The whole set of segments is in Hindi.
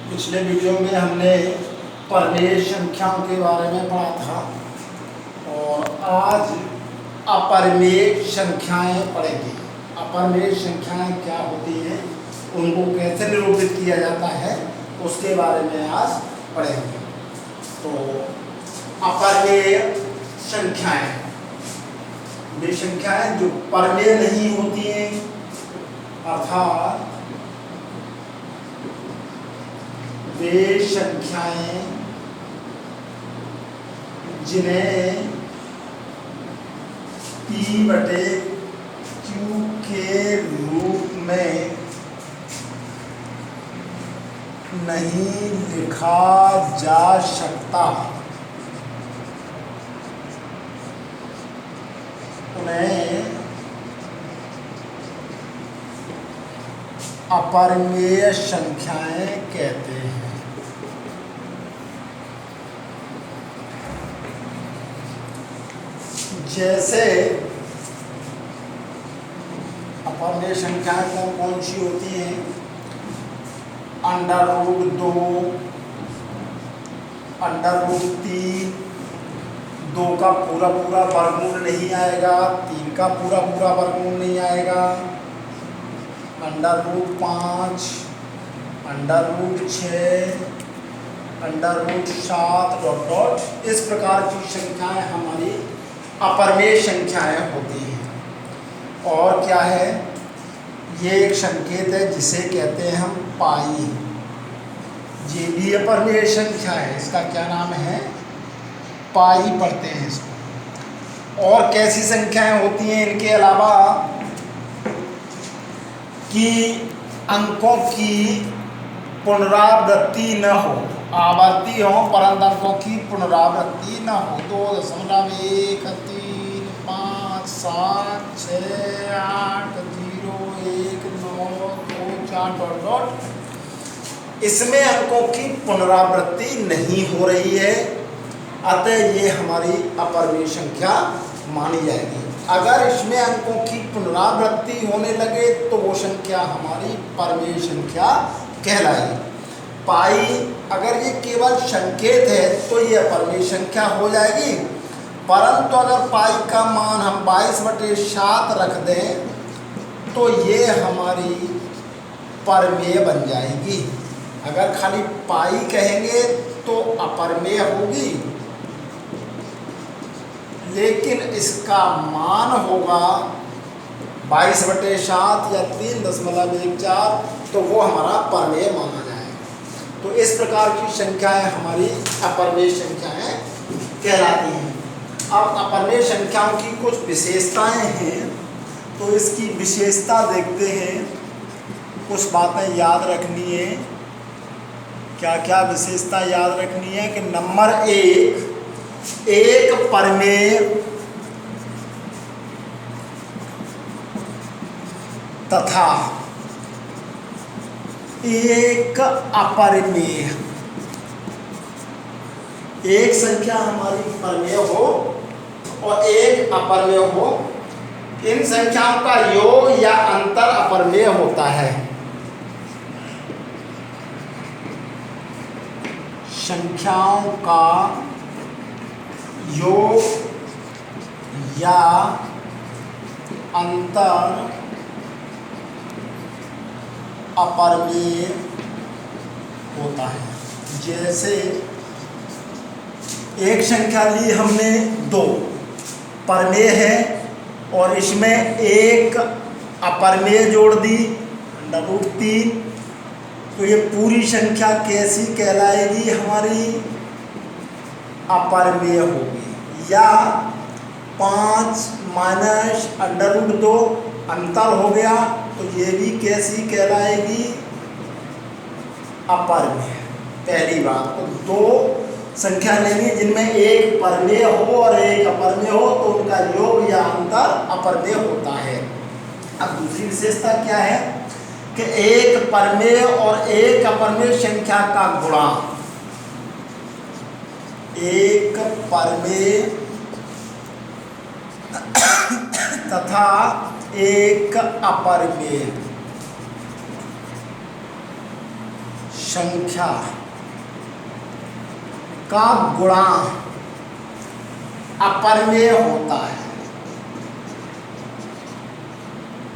पिछले वीडियो में हमने परमेय संख्याओं के बारे में पढ़ा था और आज अपरमेय संख्याएं पढ़ेंगे। अपरमेय संख्याएं क्या होती हैं, उनको कैसे निरूपित किया जाता है, उसके बारे में आज पढ़ेंगे। तो अपरमेय संख्याएं वे संख्याएं जो परमेय नहीं होती हैं, अर्थात वे संख्याएं जिन्हें P/Q के रूप में नहीं लिखा जा सकता, उन्हें अपरमेय संख्याएं कहते हैं। जैसे अपरमेय संख्याएं कौन कौन सी होती हैं? √2, √3, 2 का पूरा पूरा वर्गमूल नहीं आएगा, 3 का पूरा पूरा वर्गमूल नहीं आएगा, √5, √6, √7 इस प्रकार की संख्याएं हमारी अपरमेय संख्याएं होती हैं। और क्या है, ये एक संकेत है जिसे कहते हैं हम पाई। ये भी अपरमेय संख्या है, इसका क्या नाम है? पाई पढ़ते हैं इसको। और कैसी संख्याएं होती हैं इनके अलावा कि अंकों की पुनरावृत्ति न हो, आवर्ती हो परंतु अंकों की पुनरावृत्ति न हो। 2.1, 3, 5, 7, 6, 8, 0, 1, 9, 2, 4 ... इसमें अंकों की पुनरावृत्ति नहीं हो रही है, अतः ये हमारी अपरमेय संख्या मानी जाएगी। अगर इसमें अंकों की पुनरावृत्ति होने लगे तो वो संख्या हमारी परमेय संख्या कहलाएगी। पाई अगर ये केवल संकेत है तो ये अपरमेय संख्या हो जाएगी, परंतु अगर पाई का मान हम 22/7 रख दें तो ये हमारी परमेय बन जाएगी। अगर खाली पाई कहेंगे तो अपरमेय होगी, लेकिन इसका मान होगा 22/7 या 3.14, तो वो हमारा परमेय माना जाएगा। तो इस प्रकार की संख्याएं हमारी अपरमेय संख्याएं कहलाती हैं। अब अपरमेय संख्याओं की कुछ विशेषताएं हैं, तो इसकी विशेषता देखते हैं। कुछ बातें याद रखनी है। क्या क्या विशेषता याद रखनी है कि नंबर 1, एक परमेय तथा एक अपरमेय। एक संख्या हमारी परमेय हो और एक अपरमेय हो, इन संख्याओं का योग या अंतर अपरमेय होता है। संख्याओं का योग या अंतर अपरमेय होता है। जैसे एक संख्या ली हमने 2, परमेय है, और इसमें एक अपरमेय जोड़ दी √3, तो ये पूरी संख्या कैसी कहलाएगी? हमारी अपरमेय होगी। या 5 - √2 अंतर हो गया, तो ये भी कैसी कहलाएगी? अपरमेय। पहली बात तो 2 संख्या लेंगे जिनमें एक परमेय हो और एक अपरमेय हो, तो उनका योग या अंतर अपरमेय होता है। अब दूसरी विशेषता क्या है कि एक परमेय और एक अपरमेय संख्या का गुणा, एक परमेय तथा एक अपरमेय संख्या का गुणा अपरिमेय होता है,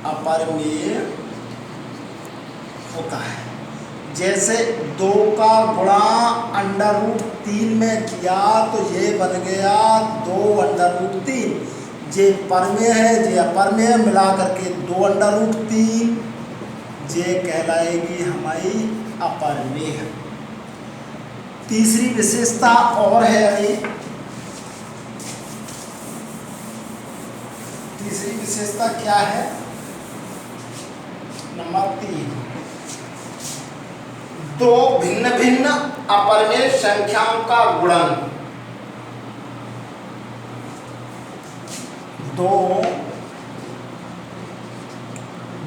अपरिमेय होता है। जैसे 2 का गुणा √3 में किया तो ये बन गया 2√3। जे परमेय है, जे अपरमेय मिला करके 2√3, जे कहलाएगी हमारी अपरमेय। तीसरी विशेषता और है अभी, तीसरी विशेषता क्या है? नंबर 3, 2 भिन्न भिन्न अपरिमेय संख्याओं का गुणन, 2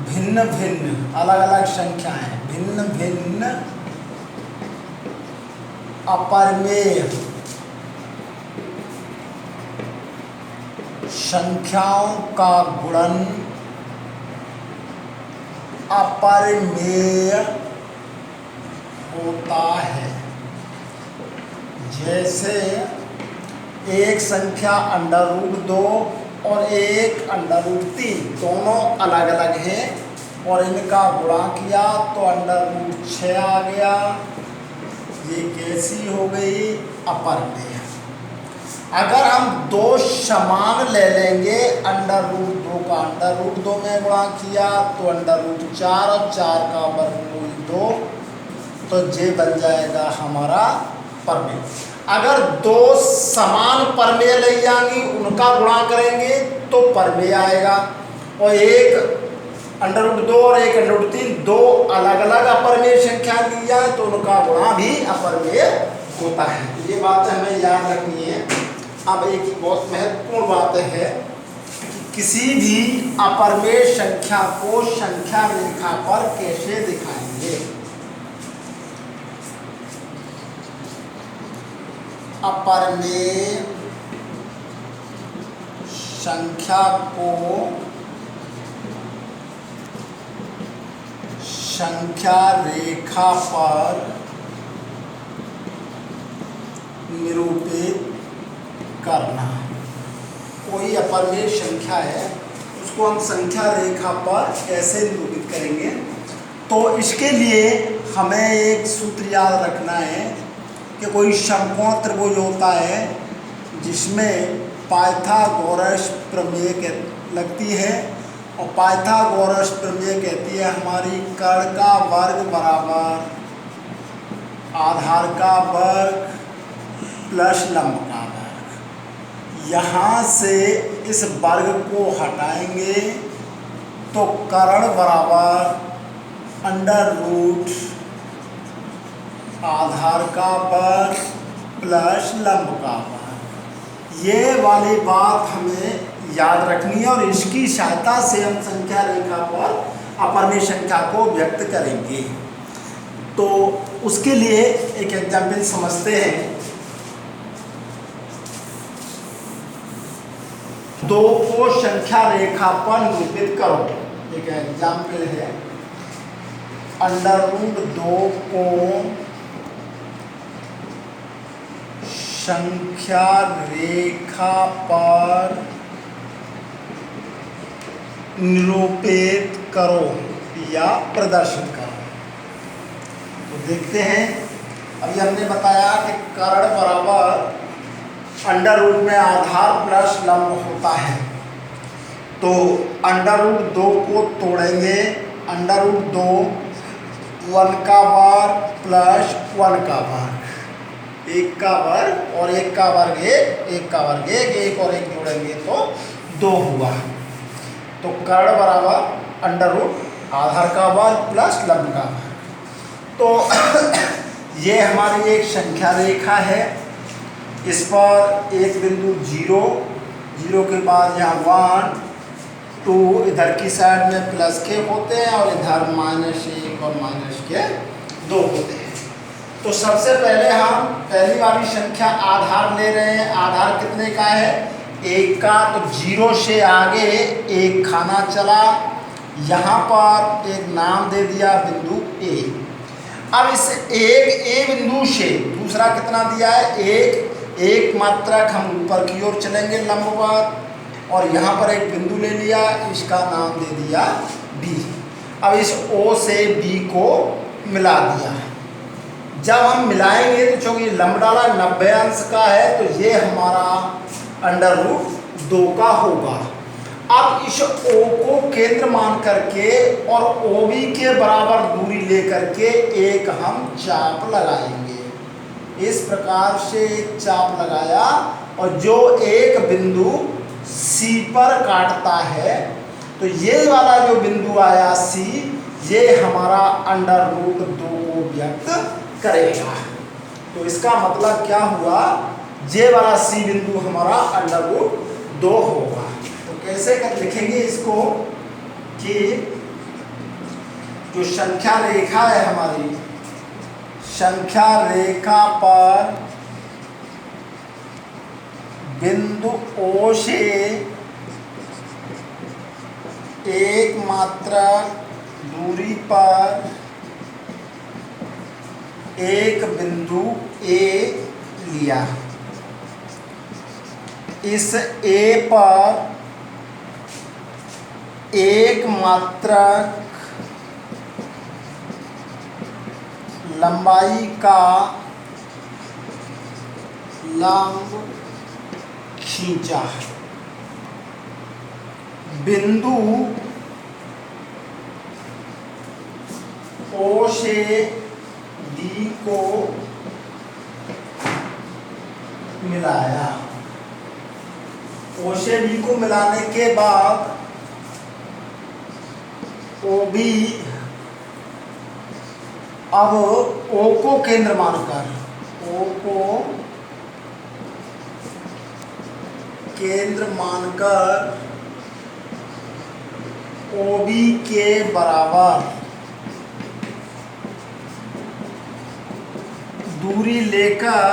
भिन्न भिन्न अलग अलग संख्याएं, भिन्न भिन्न अपरिमेय संख्याओं का गुणन अपरिमेय होता है। जैसे एक संख्या √2 और एक √3 दोनों अलग अलग हैं और इनका गुणा किया तो √6 आ गया। ये कैसी हो गई? अपरिमेय। अगर हम 2 समान ले लेंगे, √2 का √2 में गुणा किया तो √4 और 4 का वर्गमूल 2, तो ये बन जाएगा हमारा परमेय। अगर 2 समान परमेय ले जाएंगी, उनका गुणा करेंगे तो परमेय आएगा। और एक √2 और एक √3 दो अलग अलग अपरिमेय संख्या दी जाए तो उनका गुणा भी अपरिमेय होता है। ये बात हमें याद रखनी है। अब एक बहुत महत्वपूर्ण बात है कि किसी भी अपरिमेय संख्या को संख्या रेखा पर कैसे दिखाएंगे। अपरिमेय संख्या को संख्या रेखा पर निरूपित करना। कोई अपरिमेय संख्या है, उसको हम संख्या रेखा पर कैसे निरूपित करेंगे? तो इसके लिए हमें एक सूत्र याद रखना है कि कोई समकोण त्रिभुज होता है जिसमें पाइथागोरस प्रमेय लगती है, और पाइथागोरस प्रमेय कहती है हमारी कर्ण का वर्ग बराबर आधार का वर्ग प्लस लंब का वर्ग। यहाँ से इस वर्ग को हटाएंगे तो कर्ण बराबर √ आधार का वर्ग प्लस लंब का वर्ग। ये वाली बात हमें याद रखनी है और इसकी सहायता से हम संख्या रेखा पर अपरिमेय संख्या को व्यक्त करेंगे। तो उसके लिए एक एग्जाम्पल समझते हैं। 2 को संख्या रेखा पर निरूपित करो। एक एग्जाम्पल है, √2 को संख्या रेखा पर निरूपित करो या प्रदर्शित करो। तो देखते हैं, अभी हमने बताया कि कर्ण बराबर √ में आधार प्लस लंब होता है। तो √2 को तोड़ेंगे, √2 1 का वर्ग प्लस 1 का वर्ग, 1 का वर्ग और 1 का वर्ग 1, 1 का वर्ग 1, 1 और 1 जोड़ेंगे तो 2 हुआ। तो कर्ण बराबर √ आधार का वर्ग प्लस लंब का वर्ग। तो ये हमारी एक संख्या रेखा है। इस पर एक बिंदु 0, 0 के बाद यहाँ 1, 2, इधर की साइड में प्लस के होते हैं और इधर -1 और -2 होते हैं। तो सबसे पहले हम पहली वाली संख्या आधार ले रहे हैं। आधार कितने का है? 1 का। तो 0 से आगे 1 खाना चला, यहाँ पर एक नाम दे दिया बिंदु A। अब इस एक ए बिंदु से दूसरा कितना दिया है, एक मात्रक हम ऊपर की ओर चलेंगे लंबवत, और यहाँ पर एक बिंदु ले लिया, इसका नाम दे दिया बी। अब इस ओ से बी को मिला दिया। जब हम मिलाएंगे तो चूंकि लंब डाला 90 अंश का है तो ये हमारा √2 का होगा। अब इस O को केंद्र मान करके और OB के बराबर दूरी लेकर के एक हम चाप लगाएंगे। इस प्रकार से एक चाप लगाया और जो एक बिंदु C पर काटता है तो ये वाला जो बिंदु आया C, ये हमारा √2 को व्यक्त करेगा। तो इसका मतलब क्या हुआ, ये वाला C बिंदु हमारा √2 होगा। तो कैसे कर लिखेंगे इसको कि जो संख्या रेखा है हमारी, संख्या रेखा पर बिंदु O से एक मात्रक दूरी पर एक बिंदु A लिया। इस A पर एक मात्रक लंबाई का लंब खींचा। बिंदु O से D को मिलाया। O से D को मिलाने के बाद OB, अब O को केंद्र मानकर, O को केंद्र मानकर OB के बराबर दूरी लेकर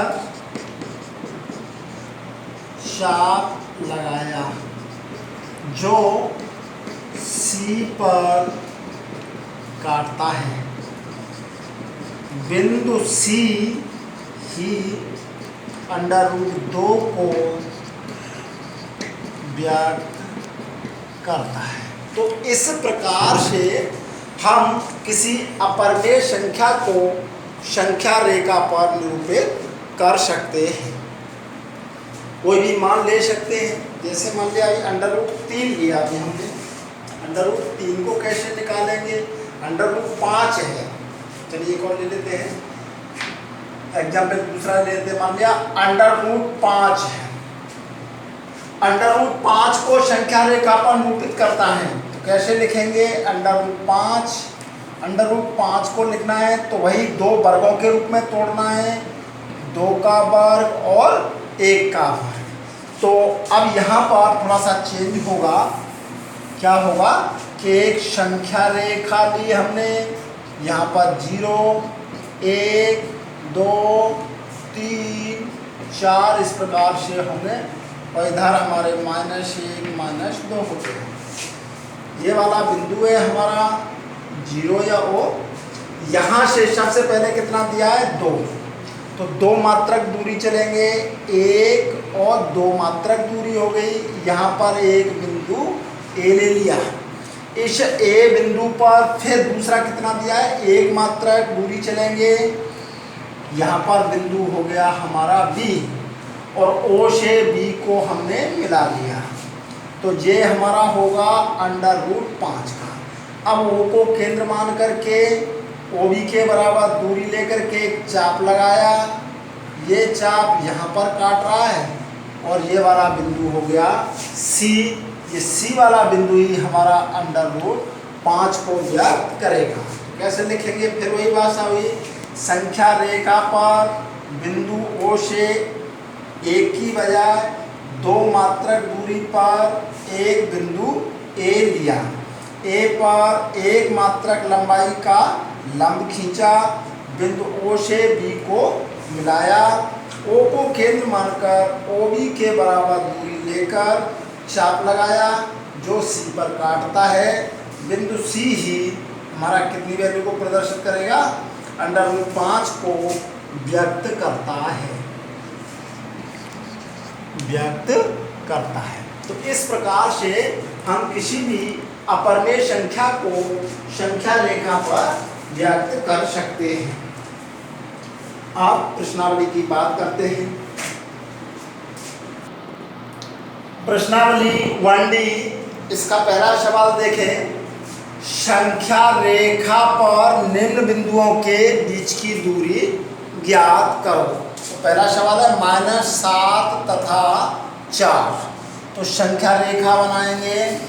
चाप लगाया जो C पर काटता है। बिंदु C ही √2 को व्यक्त करता है। तो इस प्रकार से हम किसी अपरिमेय संख्या को संख्या रेखा पर निरूपित कर सकते हैं। कोई भी मान ले सकते हैं, जैसे मान लिया √3 लिया अभी हमने, √3 को कैसे निकालेंगे, √5 है। चलिए एक और ले लेते हैं, एग्जाम्पल दूसरा ले लेते हैं। मान लिया √5 है, √5 को संख्या रेखा पर निरूपित करता है तो कैसे लिखेंगे, √5 को लिखना है तो वही दो वर्गों के रूप में तोड़ना है, 2 का वर्ग और 1 का वर्ग। तो अब यहाँ पर थोड़ा सा चेंज होगा, क्या होगा कि एक संख्या रेखा ली हमने, यहाँ पर 0, 1, 2, 3, 4 इस प्रकार से होंगे और इधर हमारे -1, -2 होते हैं। ये वाला बिंदु है हमारा 0 या O। यहाँ से सबसे पहले कितना दिया है, 2, तो 2 मात्रक दूरी चलेंगे, 1 और 2 मात्रक दूरी हो गई। यहाँ पर एक बिंदु A ले लिया, इस A बिंदु पर फिर दूसरा कितना दिया है, 1 मात्रक दूरी चलेंगे। यहाँ पर बिंदु हो गया हमारा B और O से B को हमने मिला लिया, तो ये हमारा होगा √5 का। अब O को केंद्र मान करके OB के बराबर दूरी लेकर के एक चाप लगाया, ये चाप यहाँ पर काट रहा है और ये वाला बिंदु हो गया C। ये C वाला बिंदु ही हमारा √5 को व्यक्त करेगा। कैसे लिखेंगे, फिर वही भाषा हुई, संख्या रेखा पर बिंदु O से 1 की बजाय 2 मात्रक दूरी पर एक बिंदु A लिया, A पर 1 मात्रक लंबाई का लंब खींचा, बिंदु O से B को मिलाया, O को केंद्र मानकर OB के बराबर दूरी लेकर चाप लगाया जो C पर काटता है। बिंदु C ही हमारा कितनी वैल्यू को प्रदर्शित करेगा, √5 को व्यक्त करता है। तो इस प्रकार से हम किसी भी अपरिमेय संख्या को संख्या रेखा पर व्यक्त कर सकते हैं। अब प्रश्नावली की बात करते हैं। प्रश्नावली 1D, इसका पहला सवाल देखें। संख्या रेखा पर निम्न बिंदुओं के बीच की दूरी ज्ञात करो। तो पहला सवाल है -7 तथा 4। तो संख्या रेखा बनाएंगे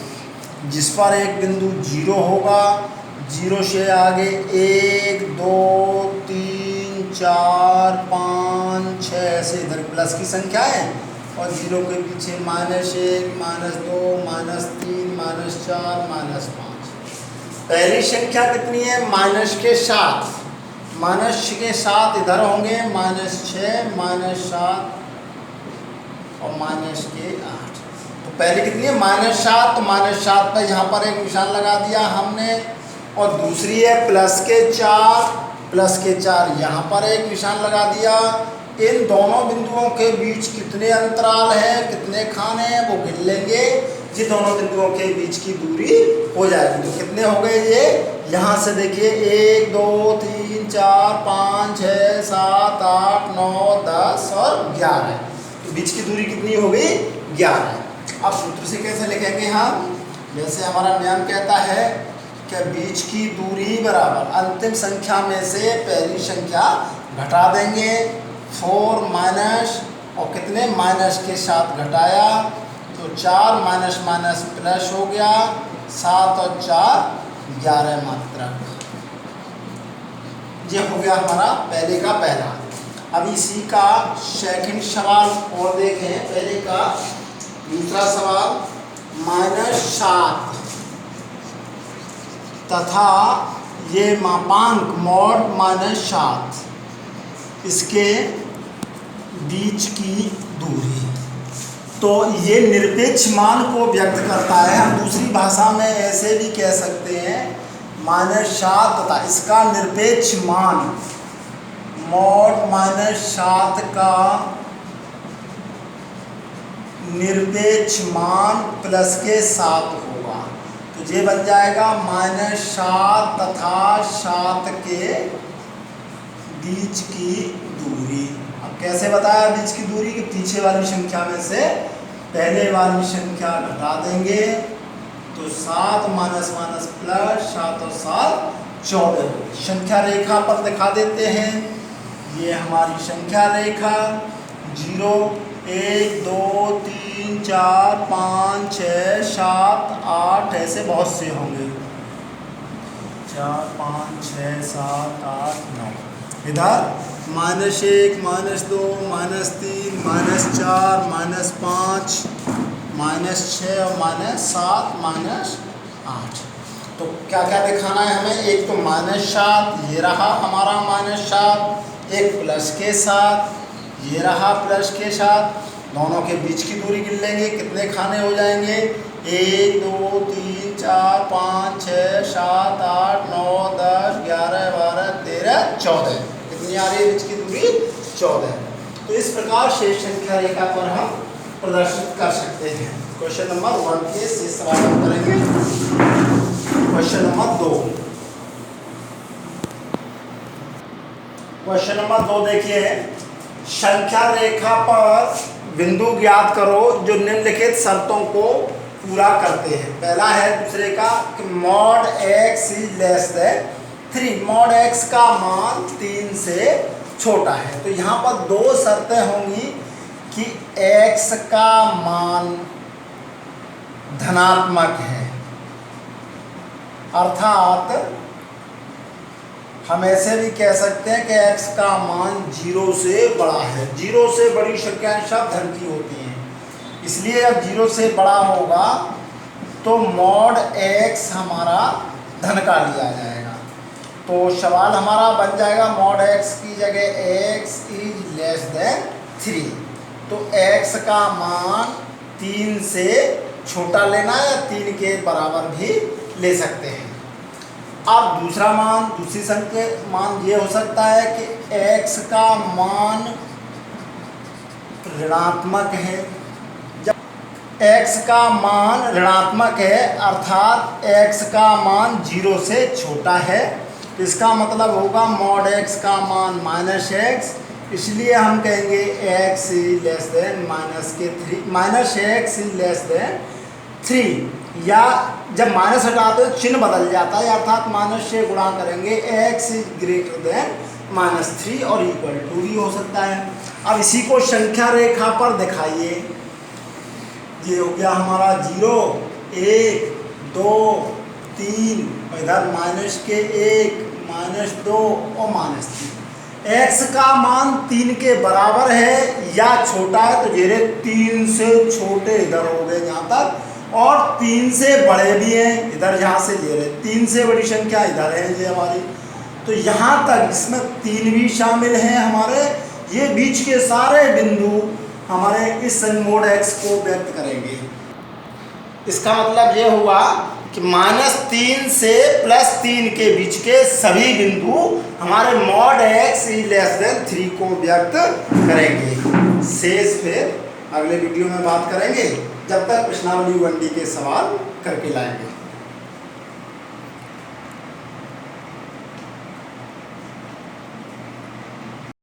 जिस पर एक बिंदु 0 होगा, 0 से आगे 1 2 3 4 5 6 ऐसे इधर प्लस की संख्या है, और 0 के पीछे -1 -2 -3 -4 -5। पहली संख्या कितनी है? माइनस के साथ इधर होंगे, -6 -7 और -8। तो पहली कितनी है? -7। तो -7 पर यहाँ पर एक निशान लगा दिया हमने, और दूसरी है +4 यहाँ पर एक निशान लगा दिया। इन दोनों बिंदुओं के बीच कितने अंतराल हैं, कितने खाने हैं, वो गिन लेंगे। ये दोनों बिंदुओं के बीच की दूरी हो जाएगी। तो कितने हो गए ये? यहाँ से देखिए 1 2 3 4 5 6 7 8 9 10 और 11। तो बीच की दूरी कितनी हो गई? 11। अब सूत्र से कैसे लिखेंगे हम? जैसे हमारा नियम कहता है कि बीच की दूरी बराबर अंतिम संख्या में से पहली संख्या घटा देंगे। 4 माइनस और कितने माइनस के साथ घटाया, तो 4 माइनस माइनस प्लस हो गया, 7 और 4 11 मात्रक। ये हो गया हमारा पहले का पहला। अब इसी का सेकंड सवाल और देखें। पहले का दूसरा सवाल -7 तथा ये मापांक मॉड -7 इसके बीच की दूरी। तो ये निरपेक्ष मान को व्यक्त करता है। हम दूसरी भाषा में ऐसे भी कह सकते हैं -7 तथा इसका निरपेक्ष मान मॉड -7 का निरपेक्ष मान प्लस के साथ होगा। तो ये बन जाएगा -7 तथा 7 के बीच की दूरी। अब कैसे बताया बीच की दूरी? कि पीछे वाली संख्या में से पहले वाली संख्या घटा देंगे, तो 7 माइनस माइनस प्लस 7 और 7 14। संख्या रेखा पर दिखा देते हैं। ये हमारी संख्या रेखा 0 1 2 3 4 5 6 7 8 ऐसे बहुत से होंगे, 4 5 6 7 8 9। इधर -1 -2 -3 -4 -5 -6 और -7 -8। तो क्या क्या दिखाना है हमें? एक तो -7 ये रहा हमारा -7, एक प्लस के साथ ये रहा प्लस के साथ। दोनों के बीच की दूरी गिन लेंगे, कितने खाने हो जाएंगे? 1 2 3 4 5 6 7 8 9 10 11 12 13 14। कितनी आ रही है बीच की दूरी? 14। तो इस प्रकार शेष संख्या रेखा पर हम प्रदर्शित कर सकते हैं। क्वेश्चन नंबर 1 के शेष सवाल हम करेंगे। Question number 2। क्वेश्चन नंबर 2 देखिए, संख्या रेखा पर बिंदु ज्ञात करो जो निम्नलिखित शर्तों को पूरा करते हैं। पहला है दूसरे का कि mod x is less than 3, mod x का मान 3 से छोटा है। तो यहाँ पर दो शर्तें होंगी कि x का मान धनात्मक है, अर्थात हम ऐसे भी कह सकते हैं कि x का मान 0 से बड़ा है। 0 से बड़ी संख्याएं सब धन की होती हैं, इसलिए जब 0 से बड़ा होगा तो मॉड x हमारा धन का लिया जाएगा। तो सवाल हमारा बन जाएगा मॉड x की जगह x इज लेस देन 3। तो x का मान 3 से छोटा लेना या 3 के बराबर भी ले सकते हैं। अब दूसरी संख्या मान ये हो सकता है कि x का मान ऋणात्मक है। जब x का मान ऋणात्मक है अर्थात x का मान 0 से छोटा है, इसका मतलब होगा मॉड x का मान -x, इसलिए हम कहेंगे x less than -x less than 3, या जब माइनस हटाते तो चिन्ह बदल जाता है अर्थात माइनस से गुणा करेंगे x ग्रेटर देन -3 और इक्वल टू भी हो सकता है। अब इसी को संख्या रेखा पर दिखाइए। ये हो गया हमारा 0, 1, 2, 3, इधर -1, -2 और -3। x का मान 3 के बराबर है या छोटा है तो जेरे 3 से छोटे इधर हो गए यहाँ तक, और 3 से बड़े भी हैं इधर, जहाँ से ले रहे 3 से बड़ी संख्या इधर है ये हमारी, तो यहाँ तक इसमें 3 भी शामिल हैं हमारे। ये बीच के सारे बिंदु हमारे इस मोड x को व्यक्त करेंगे। इसका मतलब ये हुआ कि -3 से +3 के बीच के सभी बिंदु हमारे मॉड x लेस देन 3 को व्यक्त करेंगे। शेष फिर अगले वीडियो में बात करेंगे, जब तक प्रश्नावली 1D के सवाल करके लाएंगे।